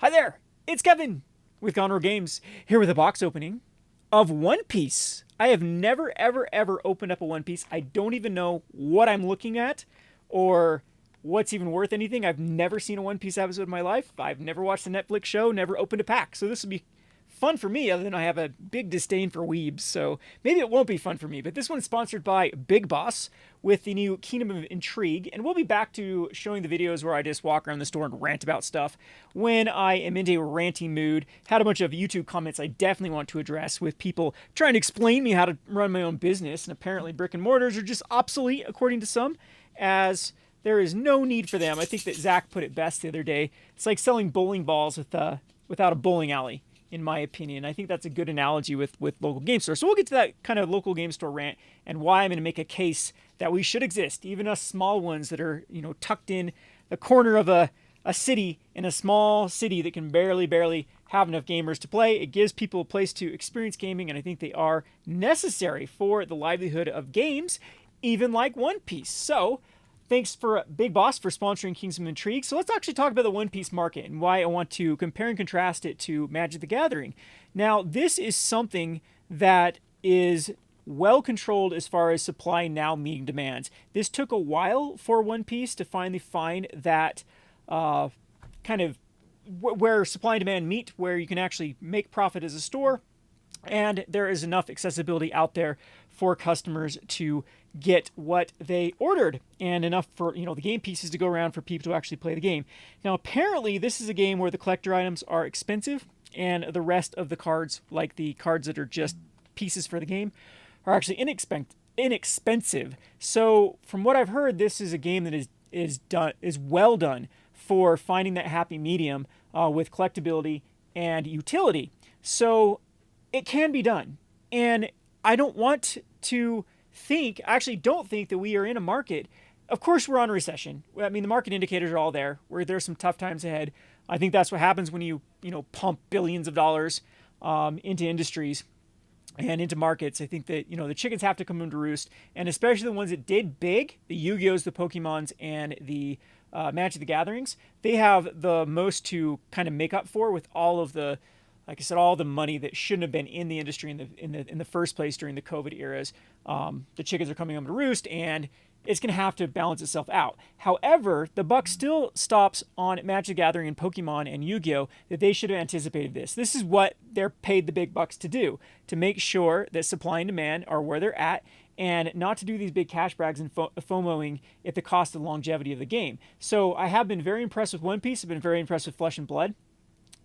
Hi there, it's Kevin with Conroe Games, here with a box opening of One Piece. I have never, ever opened up a One Piece. I don't even know what I'm looking at or what's even worth anything. I've never seen a One Piece episode in my life. I've never watched a Netflix show, never opened a pack. So this would be fun for me, other than I have a big disdain for weebs, so maybe it won't be fun for me. But this one's sponsored by Big Boss with the new Kingdom of Intrigue, and we'll be back to showing the videos where I just walk around the store and rant about stuff when I am in a ranting mood. Had a bunch of YouTube comments I definitely want to address with people trying to explain me how to run my own business, and apparently brick and mortars are just obsolete, according to some, as there is no need for them. I think that Zach put it best the other day. It's like selling bowling balls without a bowling alley, in my opinion. I think that's a good analogy with local game stores. So we'll get to that kind of local game store rant and why I'm going to make a case that we should exist, even us small ones that are, tucked in the corner of a city, in a small city that can barely have enough gamers to play. It gives people a place to experience gaming, and I think they are necessary for the livelihood of games, even like One Piece. So thanks for Big Boss for sponsoring Kingdom of Intrigue. So let's actually talk about the One Piece market and why I want to compare and contrast it to Magic the Gathering. Now, this is something that is well controlled as far as supply now meeting demands. This took a while for One Piece to finally find that kind of where supply and demand meet, where you can actually make profit as a store, and there is enough accessibility out there for customers to get what they ordered, and enough for the game pieces to go around for people to actually play the game. Now, apparently, this is a game where the collector items are expensive, and the rest of the cards, like the cards that are just pieces for the game, are actually inexpensive. So, from what I've heard, this is a game that is well done for finding that happy medium with collectability and utility. So it can be done. And I don't want to I actually don't think that we are in a market. Of course, we're on a recession. I mean, the market indicators are all there, where there's some tough times ahead. I think that's what happens when you pump billions of dollars into industries and into markets. I think that, the chickens have to come home to roost, and especially the ones that did big, the Yu-Gi-Ohs, the Pokemons, and the Magic the Gatherings. They have the most to kind of make up for with all of the, like I said, all the money that shouldn't have been in the industry in the first place during the COVID eras. The chickens are coming home to roost, and it's going to have to balance itself out. However, the buck still stops on Magic the Gathering and Pokemon and Yu-Gi-Oh! That they should have anticipated this. This is what they're paid the big bucks to do, to make sure that supply and demand are where they're at, and not to do these big cash brags and FOMOing at the cost of the longevity of the game. So I have been very impressed with One Piece. I've been very impressed with Flesh and Blood.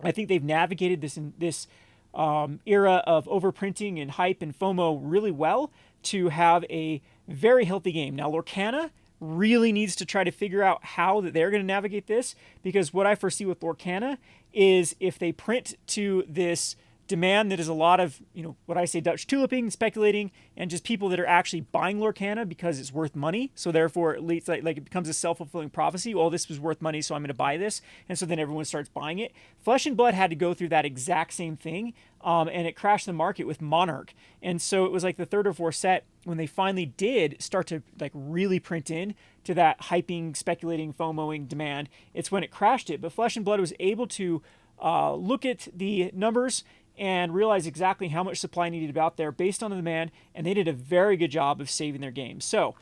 I think they've navigated this era of overprinting and hype and FOMO really well to have a very healthy game. Now, Lorcana really needs to try to figure out how that they're going to navigate this, because what I foresee with Lorcana is if they print to this demand that is a lot of, what I say Dutch tuliping, speculating, and just people that are actually buying Lorcana because it's worth money. So therefore, it leads like it becomes a self-fulfilling prophecy. Well, this was worth money, so I'm going to buy this. And so then everyone starts buying it. Flesh and Blood had to go through that exact same thing, and it crashed the market with Monarch. And so it was like the third or fourth set when they finally did start to really print in to that hyping, speculating, FOMOing demand. It's when it crashed it. But Flesh and Blood was able to look at the numbers and realize exactly how much supply needed to be out there based on the demand, and they did a very good job of saving their game. So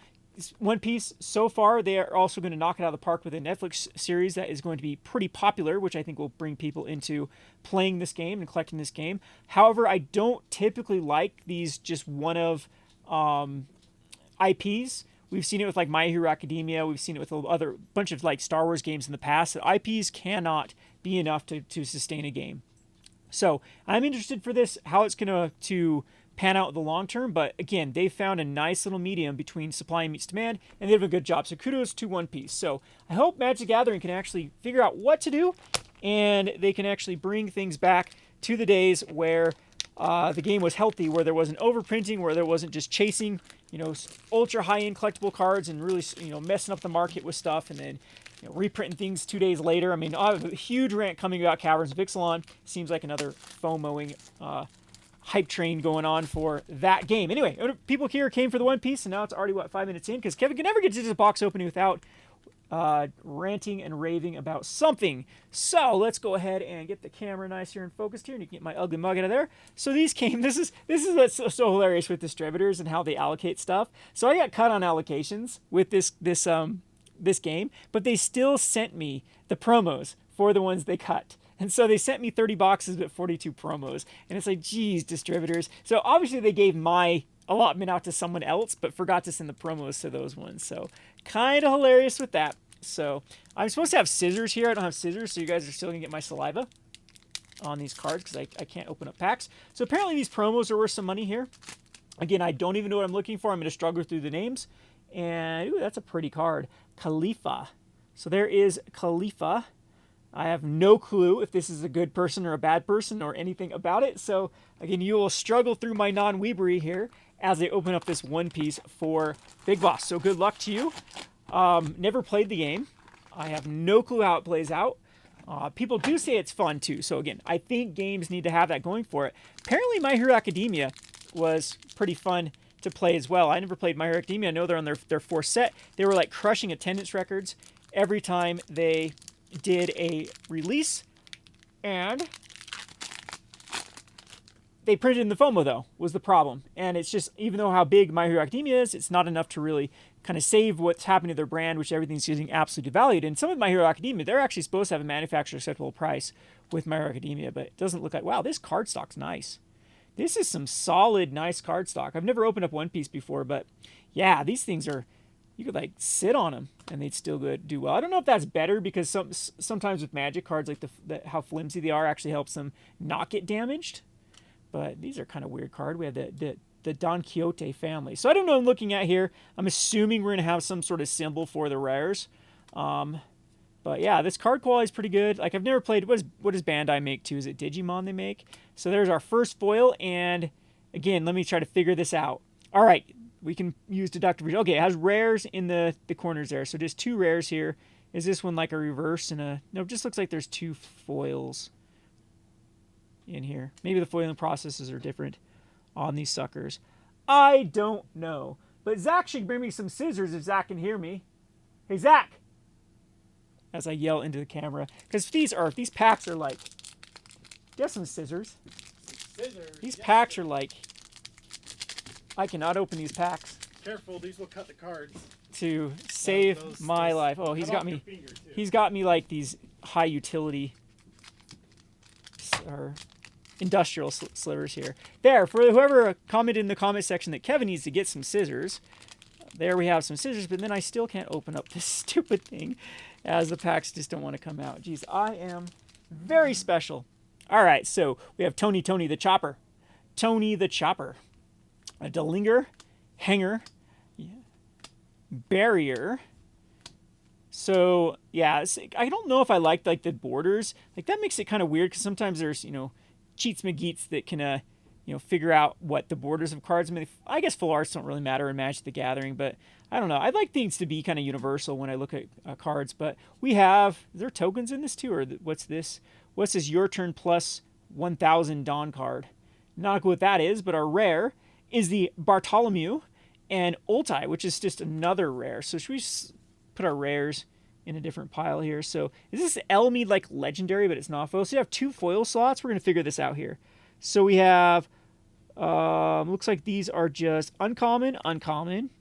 One Piece, so far, they are also going to knock it out of the park with a Netflix series that is going to be pretty popular, which I think will bring people into playing this game and collecting this game. However, I don't typically like these just one-of IPs. We've seen it with My Hero Academia. We've seen it with other bunch of Star Wars games in the past, that IPs cannot be enough to sustain a game. So I'm interested for this, how it's going to pan out in the long term. But again, they found a nice little medium between supply and meets demand, and they have a good job. So kudos to One Piece. So I hope Magic the Gathering can actually figure out what to do, and they can actually bring things back to the days where the game was healthy, where there wasn't overprinting, where there wasn't just chasing, ultra high-end collectible cards and really, messing up the market with stuff, and then reprinting things 2 days later. I mean, I have a huge rant coming about Caverns of Ixalan. Seems like another FOMOing hype train going on for that game. Anyway, people here came for the One Piece, and now it's already, 5 minutes in, because Kevin can never get to this box opening without ranting and raving about something. So let's go ahead and get the camera nice here and focused here, and you can get my ugly mug out of there. So these came. This is what's so hilarious with distributors and how they allocate stuff. So I got cut on allocations with this game, but they still sent me the promos for the ones they cut. And so they sent me 30 boxes but 42 promos. And it's like, geez, distributors. So obviously they gave my allotment out to someone else, but forgot to send the promos to those ones. So kind of hilarious with that. So I'm supposed to have scissors here. I don't have scissors, so you guys are still going to get my saliva on these cards because I can't open up packs. So apparently these promos are worth some money here. Again, I don't even know what I'm looking for. I'm going to struggle through the names. And, ooh, that's a pretty card. Khalifa. So there is Khalifa. I have no clue if this is a good person or a bad person or anything about it. So, again, you will struggle through my non-weebery here as I open up this One Piece for Big Boss. So good luck to you. Never played the game. I have no clue how it plays out. People do say it's fun, too. So, again, I think games need to have that going for it. Apparently, My Hero Academia was pretty fun to play as well. I never played My Hero Academia. I know they're on their fourth set. They were, like, crushing attendance records every time they did a release, and they printed in the FOMO, though, was the problem. And it's just, even though how big My Hero Academia is, it's not enough to really kind of save what's happening to their brand, which everything's getting absolutely devalued. And some of My Hero Academia, they're actually supposed to have a manufacturer acceptable price with My Hero Academia, but it doesn't look like, wow, this card stock's nice. This is some solid, nice card stock. I've never opened up One Piece before, but yeah, these things are, you could like sit on them and they'd still do well. I don't know if that's better because sometimes with Magic cards, like how flimsy they are actually helps them not get damaged. But these are kind of weird card. We have the Don Quixote family. So I don't know what I'm looking at here. I'm assuming we're going to have some sort of symbol for the rares. But yeah, this card quality is pretty good. Like I've never played, what does Bandai make too? Is it Digimon they make? So there's our first foil. And again, let me try to figure this out. All right. We can use deductive. Okay, it has rares in the corners there. So just 2 rares here. Is this one like a reverse and a... No, it just looks like there's 2 foils in here. Maybe the foiling processes are different on these suckers. I don't know. But Zach should bring me some scissors if Zach can hear me. Hey, Zach! As I yell into the camera. Because these packs are like... Do you have some scissors? Scissors. These packs are like... I cannot open these packs. Careful, these will cut the cards. To save my life. Oh, he's got me. He's got me like these high utility or industrial slivers here. There, for whoever commented in the comment section that Kevin needs to get some scissors. There we have some scissors, but then I still can't open up this stupid thing as the packs just don't want to come out. Jeez, I am very special. All right, so we have Tony the Chopper. Tony the Chopper. A Delinger, Hanger, Barrier. So yeah, I don't know if I like the borders. Like that makes it kind of weird because sometimes there's cheats McGeets that can figure out what the borders of cards. I mean, I guess full arts don't really matter in Magic the Gathering, but I don't know. I'd like things to be kind of universal when I look at cards. But we have, is there tokens in this too, or what's this? What's this? Your turn plus 1,000 Dawn card. Not what that is, but our rare is the Bartholomew and Ultai, which is just another rare. So should we put our rares in a different pile here? So is this Elmead like legendary, but it's not foil? So you have 2 foil slots. We're going to figure this out here. So we have, looks like these are just uncommon, uncommon,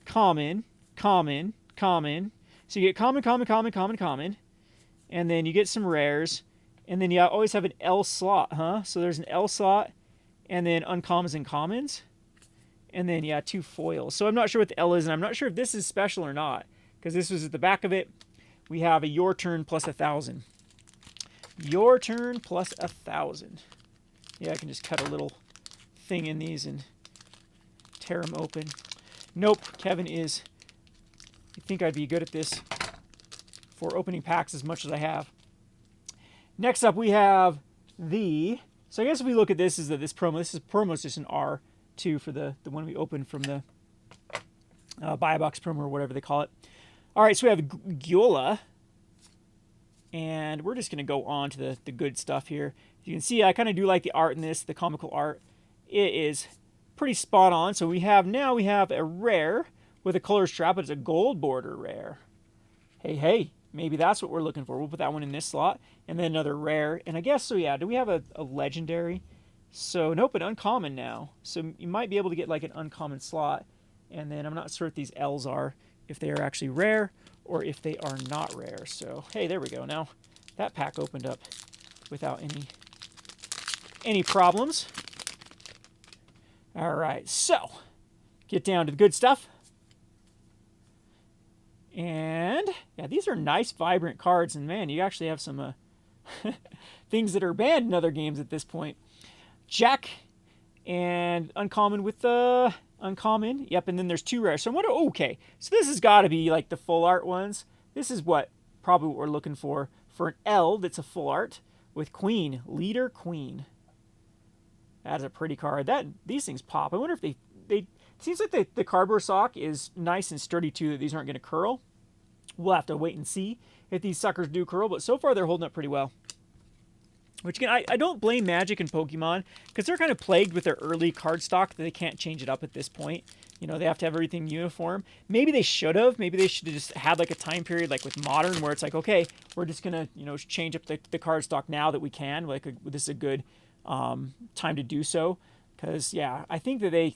common, common, common. So you get common, common, common, common, common. And then you get some rares. And then you always have an L slot, huh? So there's an L slot and then uncommons and commons. And then, yeah, 2 foils. So I'm not sure what the L is, and I'm not sure if this is special or not. Because this was at the back of it. We have a your turn plus 1,000. Your turn plus 1,000. Yeah, I can just cut a little thing in these and tear them open. Nope, Kevin is... I think I'd be good at this for opening packs as much as I have. Next up, we have the... So I guess if we look at this, is this promo is just an R. For the one we opened from the buy a box promo or whatever they call it. All right, so we have Gyola, and we're just going to go on to the good stuff here. You can see I kind of do like the art in this, the comical art. It is pretty spot on. So we have a rare with a color strap, but it's a gold border rare. hey, maybe that's what we're looking for. We'll put that one in this slot. And then another rare. And I guess, so yeah, do we have a legendary? So, nope, an uncommon now. So you might be able to get like an uncommon slot. And then I'm not sure what these L's are, if they are actually rare or if they are not rare. So, hey, there we go. Now that pack opened up without any problems. All right, so get down to the good stuff. And yeah, these are nice, vibrant cards. And man, you actually have some things that are banned in other games at this point. Jack and uncommon with the uncommon. Yep, and then there's 2 rare. So I'm wondering, okay, so this has got to be like the full art ones. This is probably what we're looking for an L that's a full art with Queen, Leader Queen. That's a pretty card. These things pop. I wonder if they seems like the cardboard sock is nice and sturdy too, that these aren't going to curl. We'll have to wait and see if these suckers do curl, but so far they're holding up pretty well. Which again, I don't blame Magic and Pokemon, because they're kind of plagued with their early card stock that they can't change it up at this point. You know, they have to have everything uniform. Maybe they should have. Maybe they should have just had like a time period like with Modern where it's like, okay, we're just going to, you know, change up the card stock now that we can. Like this is a good time to do so. Because, yeah, I think that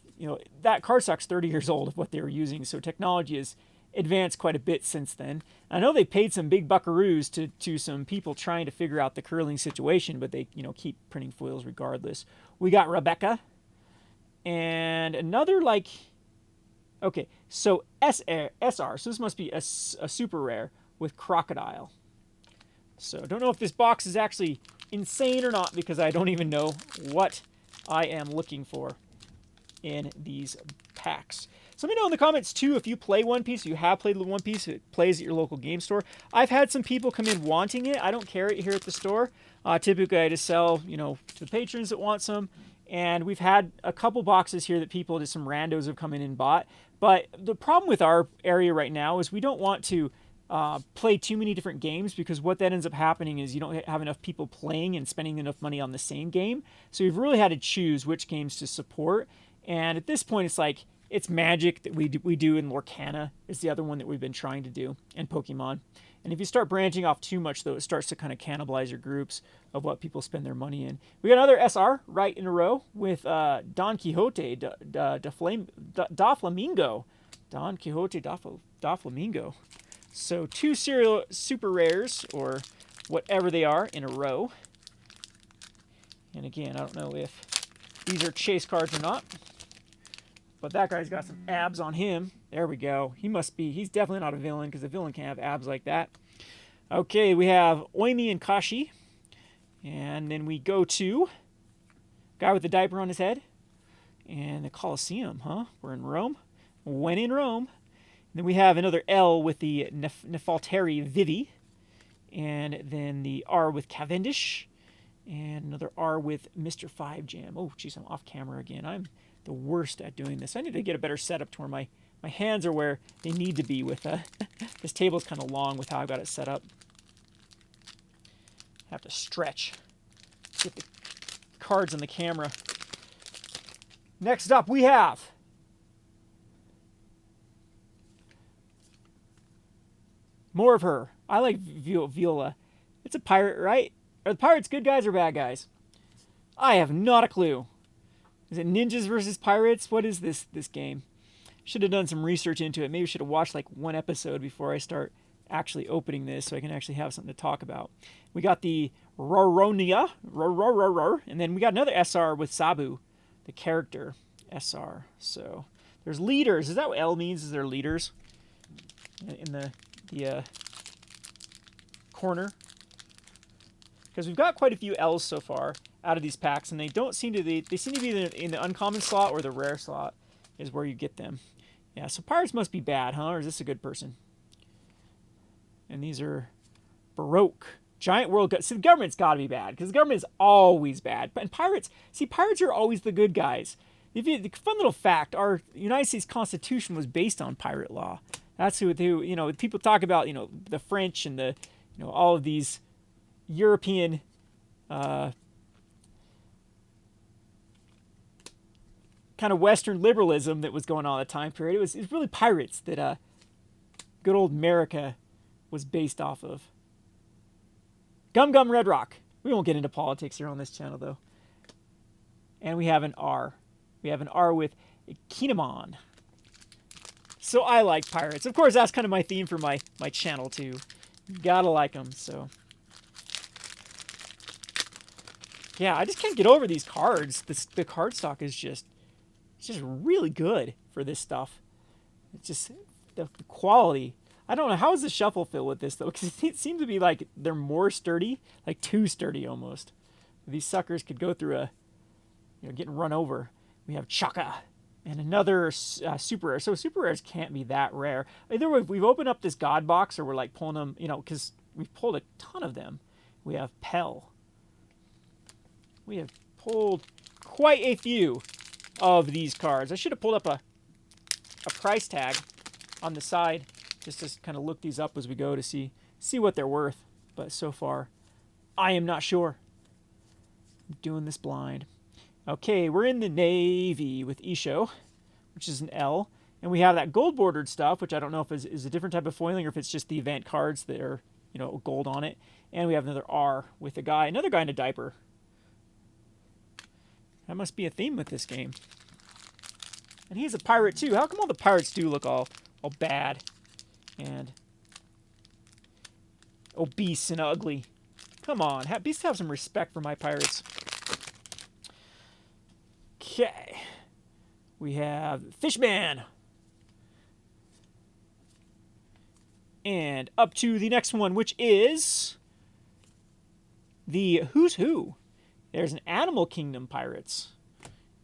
that card stock's 30 years old of what they were using. So technology has advanced quite a bit since then. I know they paid some big buckaroos to some people trying to figure out the curling situation, but they, you know, keep printing foils regardless. We got Rebecca. And another, like, okay, so SR. So this must be a super rare with Crocodile. So don't know if this box is actually insane or not, because I don't even know what I am looking for in these packs. So let me know in the comments too if you play One Piece, you have played One Piece, it plays at your local game store. I've had some people come in wanting it. I don't carry it here at the store. Typically I just sell, you know, to the patrons that want some. And we've had a couple boxes here that people, just some randos, have come in and bought. But the problem with our area right now is we don't want to play too many different games, because what that ends up happening is you don't have enough people playing and spending enough money on the same game. So we've really had to choose which games to support. And at this point, it's like, it's Magic that we do, and Lorcana is the other one that we've been trying to do, and Pokemon. And if you start branching off too much, though, it starts to kind of cannibalize your groups of what people spend their money in. We got another SR right in a row with Don Quixote da Flamingo. Don Quixote da Flamingo. So 2 serial super rares, or whatever they are, in a row. And again, I don't know if these are chase cards or not, but that guy's got some abs on him. There we go. He's definitely not a villain, because a villain can't have abs like that. Okay, we have Oimi and Kashi. And then we go to guy with the diaper on his head. And the Colosseum, huh? We're in Rome. When in Rome. And then we have another L with the Nefaltari Vivi. And then the R with Cavendish. And another R with Mr. 5 Jam. Oh, geez, I'm off camera again. I'm the worst at doing this. I need to get a better setup to where my hands are where they need to be with this table's kind of long with how I've got it set up. Have to stretch. Get the cards on the camera. Next up, we have more of her. I like Viola. It's a pirate, right? Are the pirates good guys or bad guys? I have not a clue. Is it ninjas versus pirates? What is this game? Should have done some research into it. Maybe should have watched like one episode before I start actually opening this, so I can actually have something to talk about. We got the Roronia, and then we got another SR with Sabu, the character SR. So there's leaders. Is that what L means? Is there leaders in the corner? Because we've got quite a few L's so far out of these packs, and they seem to be in the uncommon slot or the rare slot is where you get them. Yeah, so pirates must be bad, huh? Or is this a good person? And these are Baroque. Giant world. See, the government's got to be bad, because the government is always bad. And pirates are always the good guys. The fun little fact: our United States Constitution was based on pirate law. That's who you know. People talk about, you know, the French and the, you know, all of these European kind of Western liberalism that was going on at the time period. It was really pirates that good old America was based off of. Gum Gum Red Rock. We won't get into politics here on this channel, though. And we have an R. We have an R with Kinemon. So I like pirates. Of course, that's kind of my theme for my channel, too. Gotta like them, so. Yeah, I just can't get over these cards. The card stock is just really good for this stuff. It's just the quality. I don't know, how is the shuffle feel with this, though? Because it seems to be like they're more sturdy, like too sturdy almost. These suckers could go through getting run over. We have Chaka and another super rare. So super rares can't be that rare. Either we've opened up this God box, or we're like pulling them, because we've pulled a ton of them. We have Pell. We have pulled quite a few of these cards. I should have pulled up a price tag on the side just to kind of look these up as we go to see what they're worth. But so far, I am not sure. I'm doing this blind. Okay, we're in the Navy with Isho, which is an L. And we have that gold bordered stuff, which I don't know if is a different type of foiling or if it's just the event cards that are, gold on it. And we have another R with another guy in a diaper. That must be a theme with this game. And he's a pirate too. How come all the pirates do look all bad and obese and ugly? Come on, at least have some respect for my pirates. Okay. We have Fishman. And up to the next one, which is the Who's Who. There's an Animal Kingdom Pirates.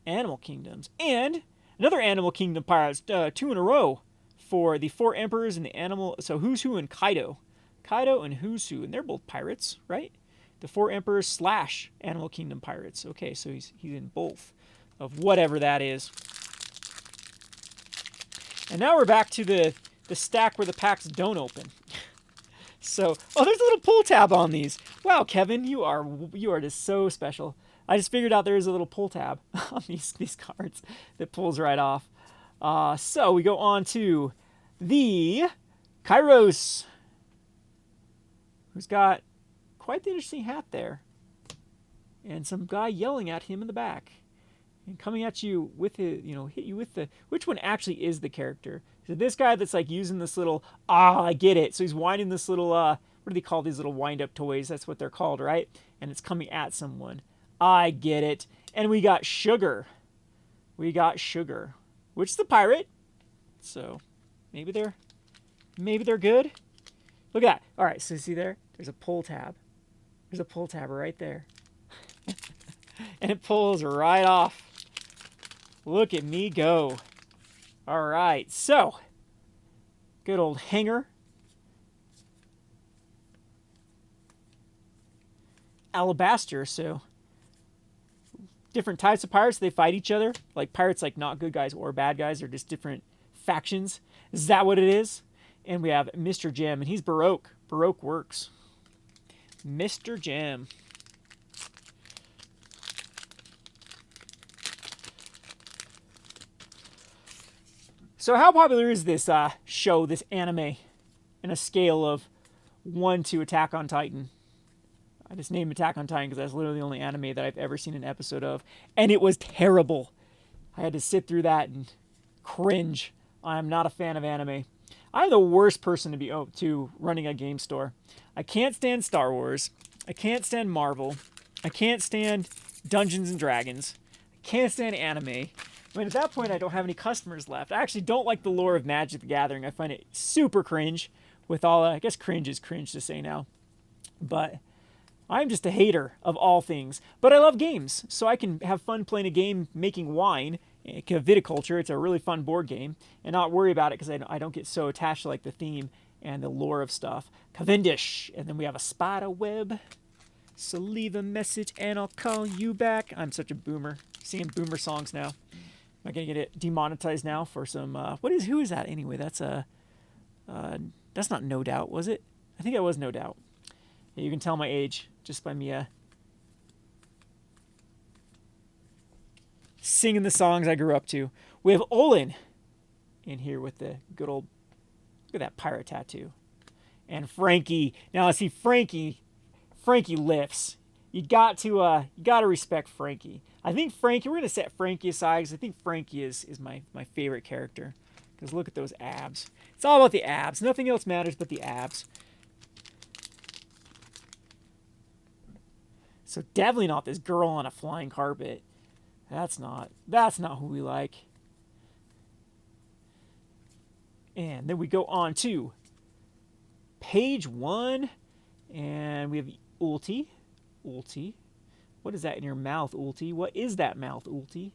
Animal Kingdoms. And another Animal Kingdom Pirates, 2 in a row for the 4 Emperors and the Animal. So Who's Who and Kaido. Kaido and Who's Who. And they're both pirates, right? The 4 Emperors / Animal Kingdom Pirates. Okay, so he's in both of whatever that is. And now we're back to the stack where the packs don't open. So, there's a little pull tab on these. Wow, Kevin, you are just so special. I just figured out there is a little pull tab on these cards that pulls right off. So we go on to the Kairos, who's got quite the interesting hat there, and some guy yelling at him in the back, and coming at you with hit you with the. Which one actually is the character? So this guy that's like using this little, I get it. So he's winding this little, what do they call these little wind-up toys? That's what they're called, right? And it's coming at someone. I get it. And we got Sugar. Which is the pirate. So maybe they're good. Look at that. All right, so see there? There's a pull tab. There's a pull tab right there. And it pulls right off. Look at me go. All right, so good old hanger. Alabaster, so different types of pirates, they fight each other. Like pirates, like not good guys or bad guys, they're just different factions. Is that what it is? And we have Mr. Gem, and he's Baroque. Baroque works. Mr. Gem. So how popular is this show, this anime, in a scale of 1 to Attack on Titan? I just named Attack on Titan because that's literally the only anime that I've ever seen an episode of. And it was terrible. I had to sit through that and cringe. I'm not a fan of anime. I'm the worst person to be to running a game store. I can't stand Star Wars. I can't stand Marvel. I can't stand Dungeons and Dragons. I can't stand anime. I mean, at that point, I don't have any customers left. I actually don't like the lore of Magic the Gathering. I find it super cringe with all, I guess cringe is cringe to say now. But I'm just a hater of all things. But I love games, so I can have fun playing a game making wine, viticulture. It's a really fun board game, and not worry about it because I don't get so attached to like the theme and the lore of stuff. Cavendish, and then we have a spider web. So leave a message and I'll call you back. I'm such a boomer. Singing boomer songs now. Am I gonna get it demonetized now for some? Who is that anyway? That's not No Doubt, was it? I think that was No Doubt. Yeah, you can tell my age just by me singing the songs I grew up to. We have Olin in here with the good old. Look at that pirate tattoo. And Frankie. Now, see, Frankie lifts. You got to respect Frankie. I think Frankie, we're going to set Frankie aside because I think Frankie is my favorite character. Because look at those abs. It's all about the abs. Nothing else matters but the abs. So definitely not this girl on a flying carpet. That's not who we like. And then we go on to page 1. And we have Ulti. What is that in your mouth, Ulti? What is that mouth, Ulti?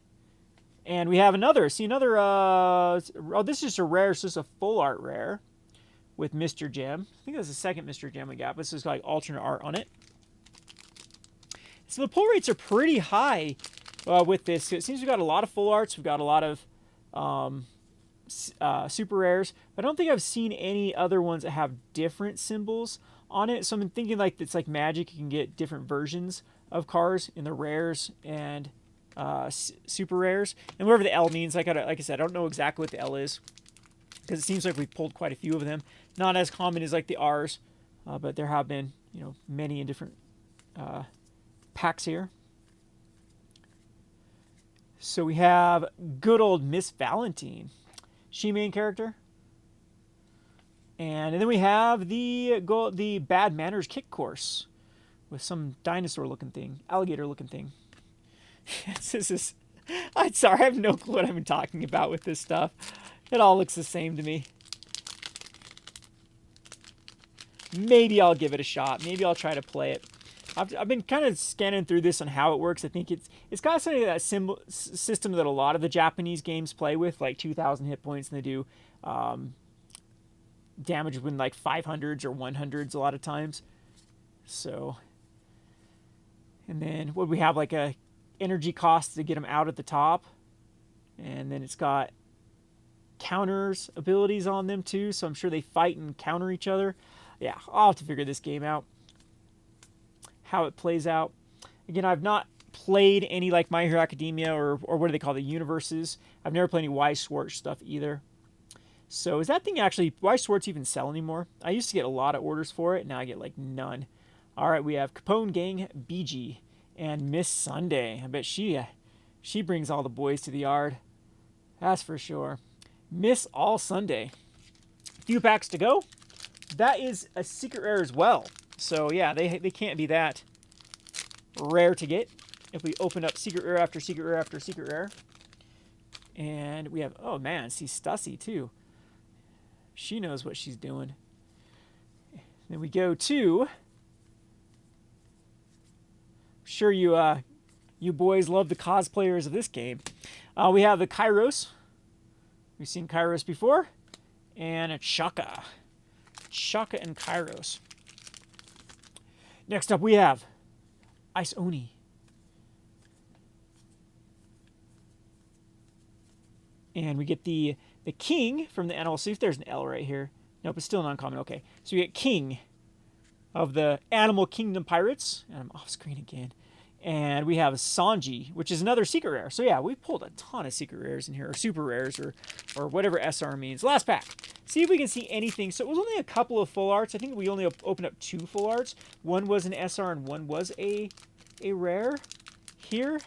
And we have another. See, another... oh, this is just a rare. So this is a full art rare with Mr. Gem. I think that's the second Mr. Gem we got. But this is like alternate art on it. So the pull rates are pretty high with this. So it seems we've got a lot of full arts. We've got a lot of super rares. But I don't think I've seen any other ones that have different symbols on it. So I'm thinking like it's like Magic. You can get different versions of cards in the rares and super rares. And whatever the L means, like I said, I don't know exactly what the L is. Because it seems like we've pulled quite a few of them. Not as common as like the R's. But there have been, many in different packs here. So we have good old Miss Valentine. She main character. And then we have the Bad Manners kick course with some dinosaur looking thing, alligator looking thing. I'm sorry, I have no clue what I'm talking about with this stuff. It all looks the same to me. Maybe I'll give it a shot. Maybe I'll try to play it. I've been kind of scanning through this on how it works. I think it's got something that system that a lot of the Japanese games play with, like 2,000 hit points, and they do damage with like 500s or 100s a lot of times. So, and then what we have like a energy cost to get them out at the top, and then it's got counters abilities on them too. So I'm sure they fight and counter each other. Yeah, I'll have to figure this game out. How it plays out. Again, I've not played any like My Hero Academia or what do they call the universes. I've never played any Weiss Schwarz stuff either. So is that thing actually, Weiss Schwarz even sell anymore? I used to get a lot of orders for it. Now I get like none. All right, we have Capone Gang, BG, and Miss Sunday. I bet she brings all the boys to the yard. That's for sure. Miss All Sunday. Few packs to go. That is a secret rare as well. So yeah, they can't be that rare to get if we open up secret rare after secret rare after secret rare. And we have, oh man, see Stussy too. She knows what she's doing. Then we go to, I'm sure you boys love the cosplayers of this game. We have the Kairos. We've seen Kairos before. And a Chaka. Chaka and Kairos. Next up, we have Ice Oni. And we get the King from the Animal. See if there's an L right here. Nope, it's still an uncommon. Okay, so we get King of the Animal Kingdom Pirates. And I'm off screen again. And we have Sanji, which is another secret rare. So yeah, we pulled a ton of secret rares in here, or super rares, or whatever SR means. Last pack. See if we can see anything. So it was only a couple of full arts. I think we only opened up 2 full arts. One was an SR and one was a rare here.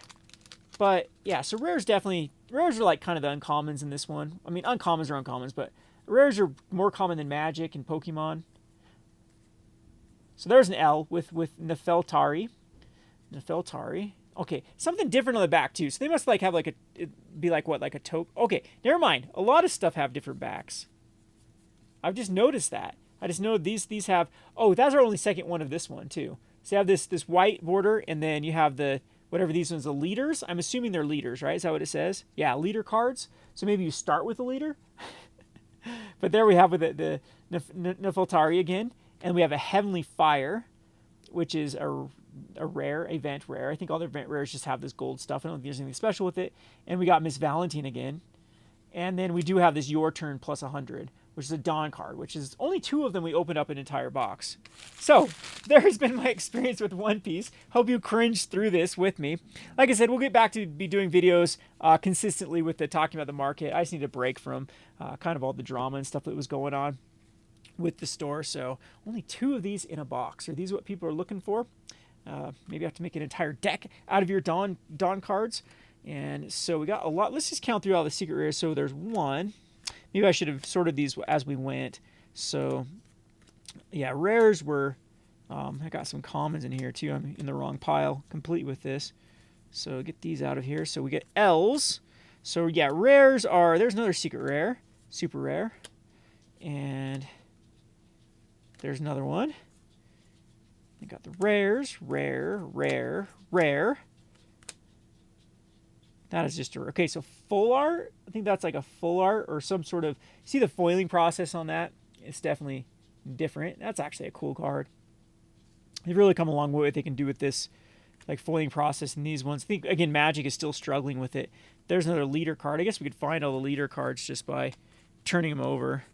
But yeah, so rares are like kind of the uncommons in this one. I mean, uncommons are uncommons, but rares are more common than Magic and Pokemon. So there's an L with Nefeltari. Okay, something different on the back too. So they must like have like a token. Okay, never mind. A lot of stuff have different backs. I've just noticed that. I just know these have. Oh, that's our only second one of this one too. So you have this white border, and then you have the whatever these ones, the leaders. I'm assuming they're leaders, right? Is that what it says? Yeah, leader cards. So maybe you start with a leader. But there we have with the Nefeltari again, and we have a Heavenly Fire, which is a event rare. I think all the event rares just have this gold stuff. I don't think there's anything special with it. And we got Miss Valentine again. And then we do have this Your Turn plus 100, which is a Dawn card, which is only 2 of them we opened up an entire box. So there's been my experience with One Piece. Hope you cringed through this with me. Like I said, we'll get back to be doing videos consistently with talking about the market. I just need a break from kind of all the drama and stuff that was going on. with the store. So only 2 of these in a box. Are these what people are looking for? Maybe I have to make an entire deck out of your Dawn cards. And so we got a lot. Let's just count through all the secret rares. So there's 1. Maybe I should have sorted these as we went. So yeah, rares were, I got some commons in here too. I'm in the wrong pile, complete with this. So get these out of here. So we get L's. So yeah, rares are, there's another secret rare, super rare. And there's another one. I got the rares, rare, rare, rare. That is just a, okay, so full art, I think that's like a full art or some sort of, see the foiling process on that? It's definitely different. That's actually a cool card. They've really come a long way with what they can do with this like foiling process in these ones. I think, again, Magic is still struggling with it. There's another leader card. I guess we could find all the leader cards just by turning them over.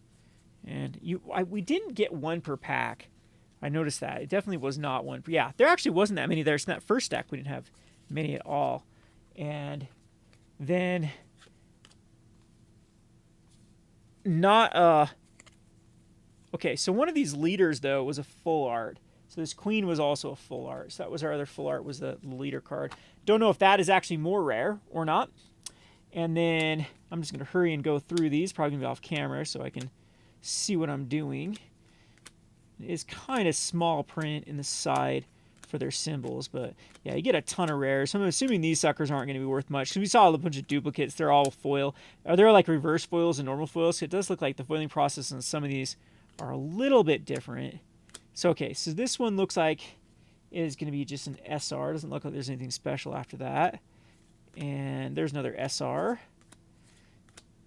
And we didn't get 1 per pack. I noticed that. It definitely was not 1. Yeah, there actually wasn't that many there. So in that first stack, we didn't have many at all. And then okay, so one of these leaders though was a full art. So this queen was also a full art. So that was our other full art, was the leader card. Don't know if that is actually more rare or not. And then I'm just going to hurry and go through these, probably going to be off camera so I can see what I'm doing. It is kind of small print in the side for their symbols, but yeah, you get a ton of rares. So I'm assuming these suckers aren't going to be worth much because we saw a bunch of duplicates. They're all foil. Are there like reverse foils and normal foils? So it does look like the foiling process on some of these are a little bit different. So okay, so this one looks like it is going to be just an SR. Doesn't look like there's anything special after that. And there's another SR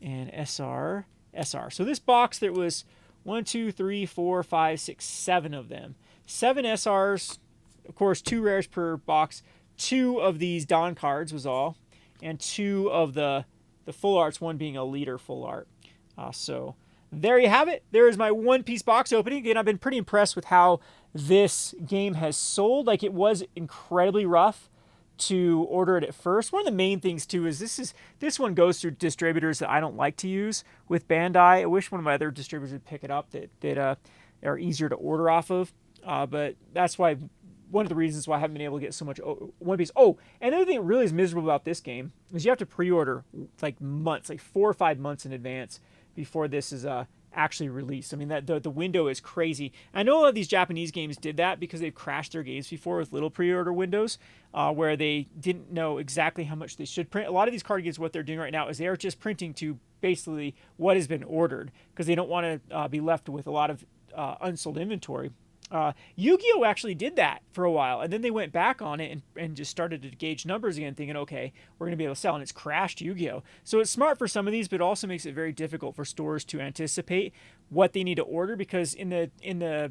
and SR, SR. So this box, there was 1, 2, 3, 4, 5, 6, 7 of them. 7 SRs. Of course, 2 rares per box. 2 of these Dawn cards was all. And 2 of the full arts, 1 being a leader full art. So there you have it. There is my one-piece box opening. Again, I've been pretty impressed with how this game has sold. Like, it was incredibly rough to order it at first. One of the main things, too, is this one goes through distributors that I don't like to use with Bandai. I wish one of my other distributors would pick it up that are easier to order off of. But that's why one of the reasons why I haven't been able to get so much One Piece. Oh, and the other thing that really is miserable about this game is you have to pre-order like months, like 4 or 5 months in advance before this is actually released. I mean, that the window is crazy. I know a lot of these Japanese games did that because they've crashed their games before with little pre-order windows where they didn't know exactly how much they should print. A lot of these card games, what they're doing right now is they're just printing to basically what has been ordered because they don't want to be left with a lot of unsold inventory. Yu-Gi-Oh! Actually did that for a while, and then they went back on it and just started to gauge numbers again, thinking, okay, we're going to be able to sell, and it's crashed Yu-Gi-Oh! So it's smart for some of these, but it also makes it very difficult for stores to anticipate what they need to order, because in the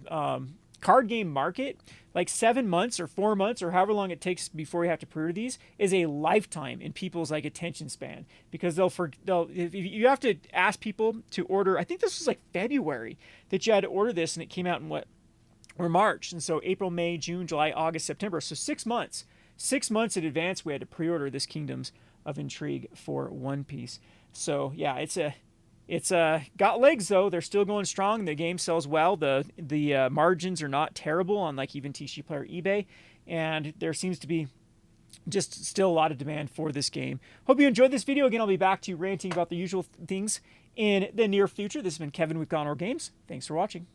card game market, like 7 months or 4 months or however long it takes before you have to pre-order these is a lifetime in people's like attention span, because if you have to ask people to order. I think this was like February that you had to order this, and it came out in or March. And so April, May, June, July, August, September. So 6 months. 6 months in advance we had to pre-order this Kingdoms of Intrigue for One Piece. So yeah, it's got legs though. They're still going strong. The game sells well. The margins are not terrible on like even TCG Player eBay. And there seems to be just still a lot of demand for this game. Hope you enjoyed this video. Again, I'll be back to ranting about the usual things in the near future. This has been Kevin with Gone Over Games. Thanks for watching.